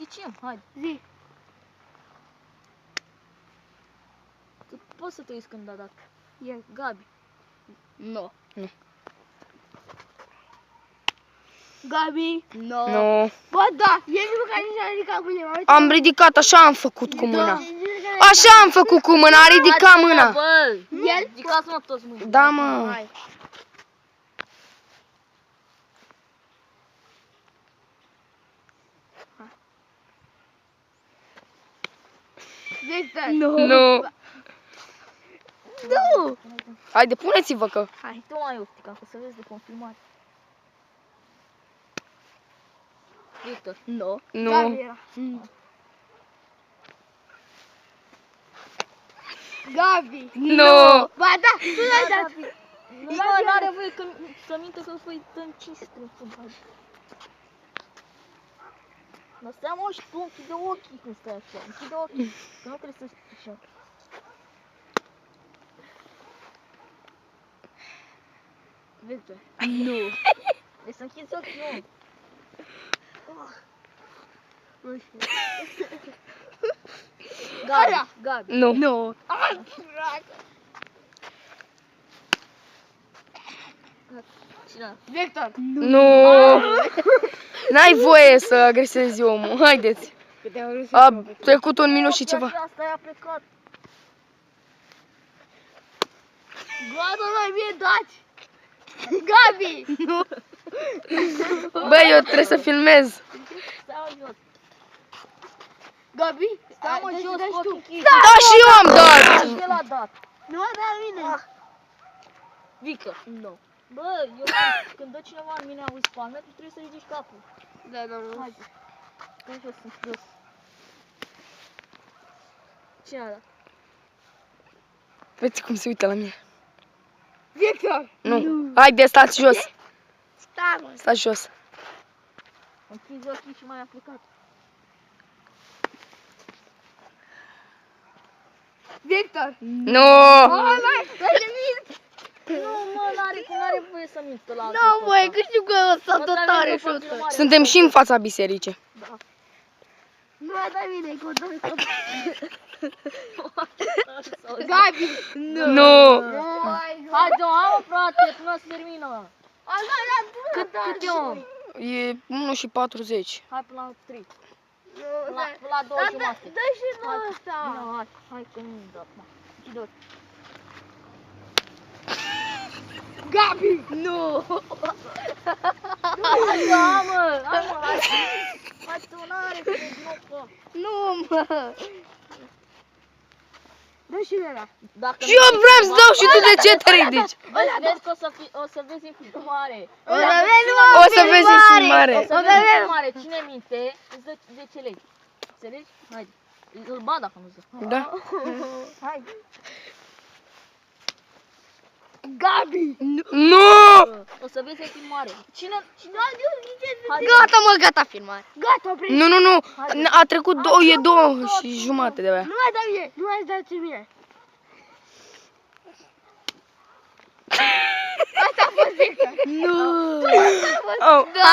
zicem, hai. Zi. Tu poți să te uiți când a dat. El. Gabi. No. Nu. Gabi. No. Nu. Bă, da, el nu care și-a ridicat cu mâna. Am ridicat, așa am făcut cu mâna. Așa am făcut cu mâna, a ridicat mâna. Bă, El? ridicați-mă toți mâini. Da, mă. Hai. Victor. Nu. Nu. Haide, puneți-vă că... Hai, tu mai optica, că să vezi de confirmat. Victor. No. Nu. Gabi era. Gabi. Nu. Ba da, tu l-ai dat. Nu, mă, n-are voie că să minte că făi în 5 strâmbi. Dar stai mă și tu, închide ochii când stai așa, închide ochii, că nu trebuie să stai așa. Victor. Nu. Deci să închizi ochii, nu. Gabi, Gabi. Nu. Nu. Cine? Victor. Nu. N-ai voie să agresezi omul. Haideți. A trecut 1 minut și ceva. Asta i-a plecat. Gata, mai bine dați. Gabi. Nu. Băi, eu trebuie să filmez. Stai mă jos. Gabi. Stai mă Deci jos, dai cu tu. ochii închiși. Da, și eu am dat. Și el a dat. Nu a dat mine. Victor. Nu. Bă, eu când dă cineva în mine auzi palme, tu trebuie să ridici capul. Da, nu. Haide. Stai jos, sunt jos. Cine a dat? Vezi cum se uită la mine. Victor. Nu. Haide, stați jos. Stai, mă. Stați jos. Închizi ochii și mai a plecat. Victor. Nu. Hai, dai mint. Nu, mă, n-are voie să minți la altul. Nu, băi, că știu că o să Mă, tot dar tare vezi că șută. poate Suntem și în fața bisericii. Da. Nu a dat mine, că o dă Gabi. Nu. Haide, hai, frate, până se termină. Cât Cât e, om? E 1:40. Hai până la 3. Nu, Până la 2 jumate. dă și Hai, nu ăsta. hai că nu-mi dă acum. Închide ochii. Gabi. Nu. Hai, mă, hai. Hai, tu n-are că e glopă. Nu, mă. Dă și ăla. Dacă Și eu vreau să dau și tu de ce te ridici? Vezi că o să vezi în filmare. O să vezi în filmare. O să vezi în filmare. Cine minte, îți dă 10 lei. Înțelegi? Haide. Îl bat dacă nu-ți dă. Da. Hai. Gabi. Nu! O să vezi în filmare. Cine? Hai, gata, mă, gata filmare. Gata, opri. Nu, nu, nu. A trecut 2:30 de aia. Nu mai da mie, nu mai dați mie. Asta a fost Victor. Nu. Asta a fost. Oh. Da,